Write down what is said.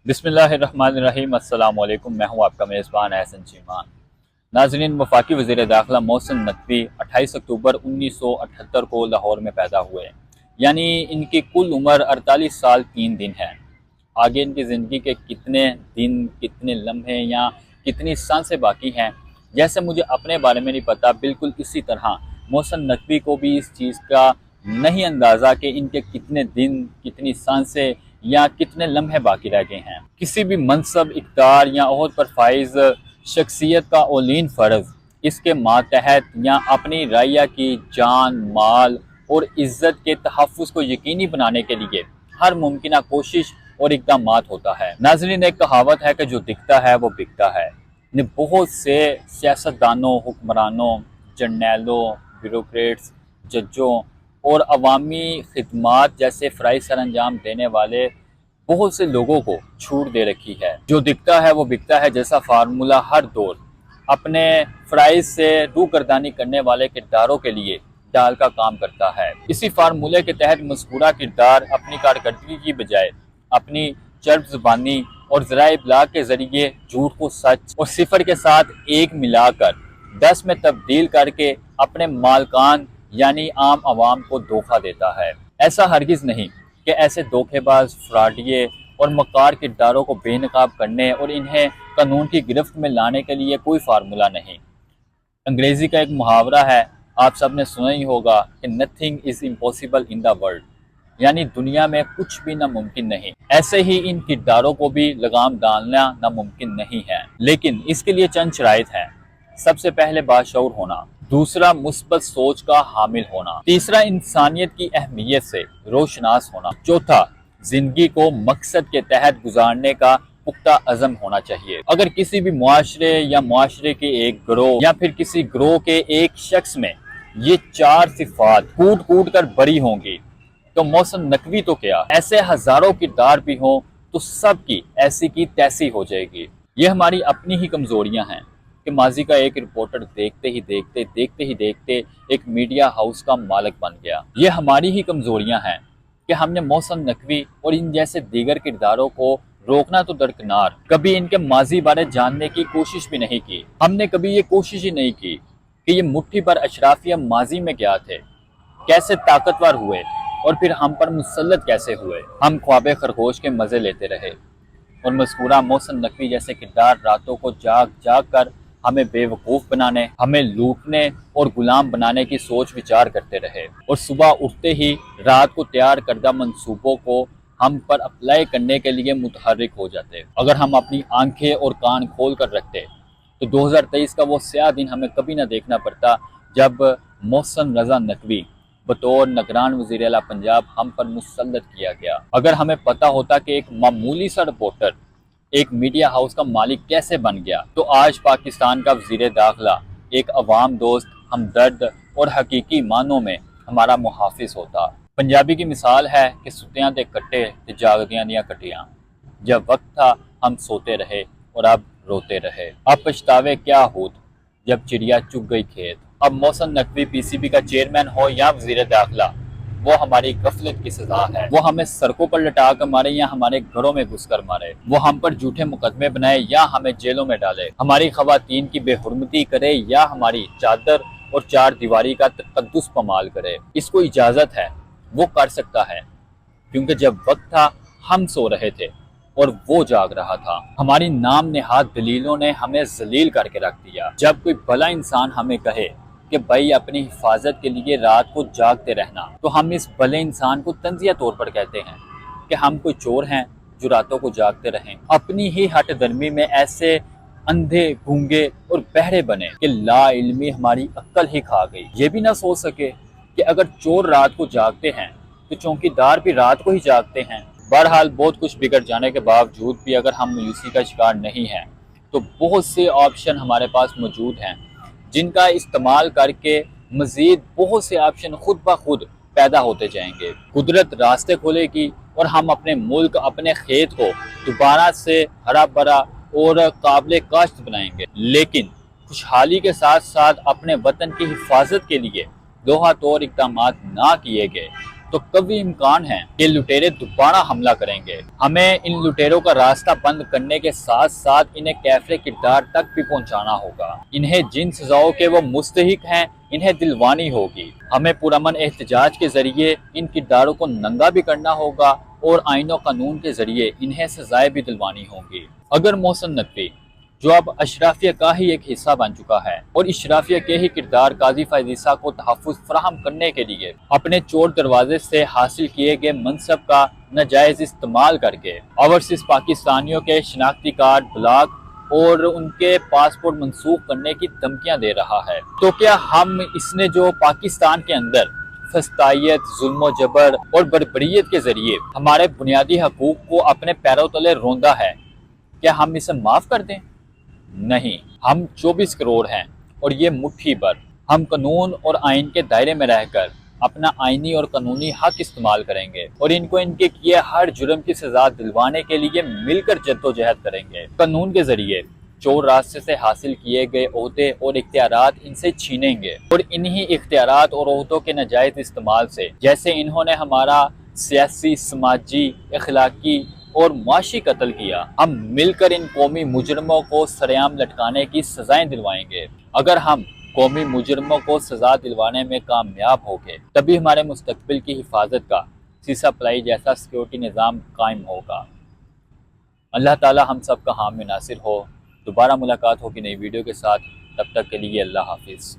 بسم اللہ الرحمن الرحیم۔ السلام علیکم، میں ہوں آپ کا میزبان احسن چیمان۔ ناظرین، وفاقی وزیر داخلہ محسن نقوی 28 اکتوبر 1978 کو لاہور میں پیدا ہوئے، یعنی ان کی کل عمر 48 سال 3 دن ہے۔ آگے ان کی زندگی کے کتنے دن، کتنے لمحے یا کتنی سانسیں باقی ہیں، جیسے مجھے اپنے بارے میں نہیں پتا، بالکل اسی طرح محسن نقوی کو بھی اس چیز کا نہیں اندازہ کہ ان کے کتنے دن، کتنی سانسیں یا کتنے لمحے باقی رہ گئے ہیں۔ کسی بھی منصب، اقتدار یا عہد پر فائز شخصیت کا اولین فرض اس کے ماتحت یا اپنی رعیہ کی جان، مال اور عزت کے تحفظ کو یقینی بنانے کے لیے ہر ممکنہ کوشش اور اقدامات ہوتا ہے۔ ناظرین، ایک کہاوت ہے کہ جو دکھتا ہے وہ بکتا ہے۔ بہت سے سیاستدانوں، حکمرانوں، جرنیلوں، بیوروکریٹس، ججوں اور عوامی خدمات جیسے فرائض سر انجام دینے والے بہت سے لوگوں کو چھوٹ دے رکھی ہے۔ جو دکھتا ہے وہ بکتا ہے جیسا فارمولہ ہر دور اپنے فرائض سے روگردانی کرنے والے کرداروں کے لیے ڈال کا کام کرتا ہے۔ اسی فارمولے کے تحت مذکورہ کردار اپنی کارکردگی کی بجائے اپنی چرب زبانی اور ذرائع ابلاغ کے ذریعے جھوٹ کو سچ اور صفر کے ساتھ ایک ملا کر 10 میں تبدیل کر کے اپنے مالکان یعنی عام عوام کو دھوکہ دیتا ہے۔ ایسا ہرگز نہیں کہ ایسے دھوکے باز، فراڈیے اور مکار کرداروں کو بے نقاب کرنے اور انہیں قانون کی گرفت میں لانے کے لیے کوئی فارمولہ نہیں۔ انگریزی کا ایک محاورہ ہے، آپ سب نے سنا ہی ہوگا کہ nothing is impossible in the world، یعنی دنیا میں کچھ بھی ناممکن نہیں۔ ایسے ہی ان کرداروں کو بھی لگام ڈالنا ناممکن نہیں ہے، لیکن اس کے لیے چند شرائط ہیں۔ سب سے پہلے باشعور ہونا، دوسرا مثبت سوچ کا حامل ہونا، تیسرا انسانیت کی اہمیت سے روشناس ہونا، چوتھا زندگی کو مقصد کے تحت گزارنے کا پختہ عزم ہونا چاہیے۔ اگر کسی بھی معاشرے یا معاشرے کے ایک گروہ یا پھر کسی گروہ کے ایک شخص میں یہ 4 صفات کوٹ کوٹ کر بری ہوں گی تو محسن نقوی تو کیا، ایسے ہزاروں کردار بھی ہوں تو سب کی ایسی کی تیسی ہو جائے گی۔ یہ ہماری اپنی ہی کمزوریاں ہیں کہ ماضی کا ایک رپورٹر دیکھتے ہی دیکھتے ایک میڈیا ہاؤس کا مالک بن گیا۔ یہ ہماری ہی کمزوریاں ہیں کہ ہم نے محسن نقوی اور ان جیسے دیگر کرداروں کو روکنا تو درکنار، کبھی ان کے ماضی بارے جاننے کی کوشش بھی نہیں کی۔ ہم نے کبھی یہ کوشش ہی نہیں کی کہ یہ مٹھی پر اشرافیہ ماضی میں کیا تھے، کیسے طاقتور ہوئے اور پھر ہم پر مسلط کیسے ہوئے۔ ہم خواب خرگوش کے مزے لیتے رہے اور مذکورہ محسن نقوی جیسے کردار راتوں کو جاگ جاگ کر ہمیں بے وقوف بنانے، ہمیں لوٹنے اور غلام بنانے کی سوچ وچار کرتے رہے، اور صبح اٹھتے ہی رات کو تیار کردہ منصوبوں کو ہم پر اپلائی کرنے کے لیے متحرک ہو جاتے۔ اگر ہم اپنی آنکھیں اور کان کھول کر رکھتے تو 2023 کا وہ سیاہ دن ہمیں کبھی نہ دیکھنا پڑتا جب محسن رضا نقوی بطور نگران وزیر اعلیٰ پنجاب ہم پر مسلط کیا گیا۔ اگر ہمیں پتا ہوتا کہ ایک معمولی سا رپورٹر ایک میڈیا ہاؤس کا مالک کیسے بن گیا تو آج پاکستان کا وزیر داخلہ ایک عوام دوست، ہمدرد اور حقیقی معنوں میں ہمارا محافظ ہوتا۔ پنجابی کی مثال ہے کہ ستیاں دے کٹے تے جاگدیاں دیاں کٹیاں، جب وقت تھا ہم سوتے رہے اور اب روتے رہے۔ اب پچھتاوے کیا ہوت جب چڑیا چگ گئی کھیت۔ اب محسن نقوی پی سی بی کا چیئرمین ہو یا وزیر داخلہ، وہ ہماری غفلت کی سزا ہے۔ وہ ہمیں سڑکوں پر لٹا کر مارے یا ہمارے گھروں میں گھس کر مارے، وہ ہم پر جھوٹے مقدمے بنائے یا ہمیں جیلوں میں ڈالے، ہماری خواتین کی بے حرمتی کرے یا ہماری چادر اور 4 دیواری کا تقدس پامال کرے، اس کو اجازت ہے، وہ کر سکتا ہے، کیونکہ جب وقت تھا ہم سو رہے تھے اور وہ جاگ رہا تھا۔ ہماری نام نہاد دلیلوں نے ہمیں ذلیل کر کے رکھ دیا۔ جب کوئی بھلا انسان ہمیں کہے کہ بھائی اپنی حفاظت کے لیے رات کو جاگتے رہنا، تو ہم اس بھلے انسان کو تنزیہ طور پر کہتے ہیں کہ ہم کوئی چور ہیں جو راتوں کو جاگتے رہیں۔ اپنی ہی ہٹ درمی میں ایسے اندھے، گونگے اور بہرے بنے کہ لا علمی ہماری عقل ہی کھا گئی۔ یہ بھی نہ سوچ سکے کہ اگر چور رات کو جاگتے ہیں تو چوکیدار بھی رات کو ہی جاگتے ہیں۔ بہرحال بہت کچھ بگڑ جانے کے باوجود بھی اگر ہم مایوسی کا شکار نہیں ہیں تو بہت سے آپشن ہمارے پاس موجود ہیں جن کا استعمال کر کے مزید بہت سے آپشن خود بخود پیدا ہوتے جائیں گے۔ قدرت راستے کھولے گی اور ہم اپنے ملک، اپنے کھیت کو دوبارہ سے ہرا بھرا اور قابل کاشت بنائیں گے۔ لیکن خوشحالی کے ساتھ ساتھ اپنے وطن کی حفاظت کے لیے لوہا طور اقدامات نہ کیے گئے تو قوی امکان ہے کہ لٹیرے دوبارہ حملہ کریں گے۔ ہمیں ان لٹیروں کا راستہ بند کرنے کے ساتھ ساتھ انہیں کیفر کردار تک بھی پہنچانا ہوگا۔ انہیں جن سزاؤں کے وہ مستحق ہیں انہیں دلوانی ہوگی۔ ہمیں پرامن احتجاج کے ذریعے ان کرداروں کو ننگا بھی کرنا ہوگا اور آئین و قانون کے ذریعے انہیں سزائیں بھی دلوانی ہوں گی۔ اگر محسن ندوی جو اب اشرافیہ کا ہی ایک حصہ بن چکا ہے اور اشرافیہ کے ہی کردار قاضی فیض عیسیٰ کو تحفظ فراہم کرنے کے لیے اپنے چور دروازے سے حاصل کیے گئے منصب کا ناجائز استعمال کر کے اوورسیز پاکستانیوں کے شناختی کارڈ بلاک اور ان کے پاسپورٹ منسوخ کرنے کی دھمکیاں دے رہا ہے، تو کیا ہم اس نے جو پاکستان کے اندر فسطائیت، ظلم و جبر اور بربریت کے ذریعے ہمارے بنیادی حقوق کو اپنے پیروں تلے روندا ہے، کیا ہم اسے معاف کر دیں؟ نہیں، ہم 24 کروڑ ہیں اور یہ مٹھی بھر۔ ہم قانون اور آئین کے دائرے میں رہ کر اپنا آئینی اور قانونی حق استعمال کریں گے اور ان کو ان کے کیے ہر جرم کی سزا دلوانے کے لیے مل کر جدوجہد کریں گے۔ قانون کے ذریعے چور راستے سے حاصل کیے گئے عہدے اور اختیارات ان سے چھینیں گے اور انہی اختیارات اور عہدوں کے ناجائز استعمال سے، جیسے انہوں نے ہمارا سیاسی، سماجی، اخلاقی اور معاشی قتل کیا، ہم مل کر ان قومی مجرموں کو سرعام لٹکانے کی سزائیں دلوائیں گے۔ اگر ہم قومی مجرموں کو سزا دلوانے میں کامیاب ہو گئے تبھی ہمارے مستقبل کی حفاظت کا سیسا پلائی جیسا سیکورٹی نظام قائم ہوگا۔ اللہ تعالی ہم سب کا حامی ناصر ہو۔ دوبارہ ملاقات ہوگی نئی ویڈیو کے ساتھ، تب تک کے لیے اللہ حافظ۔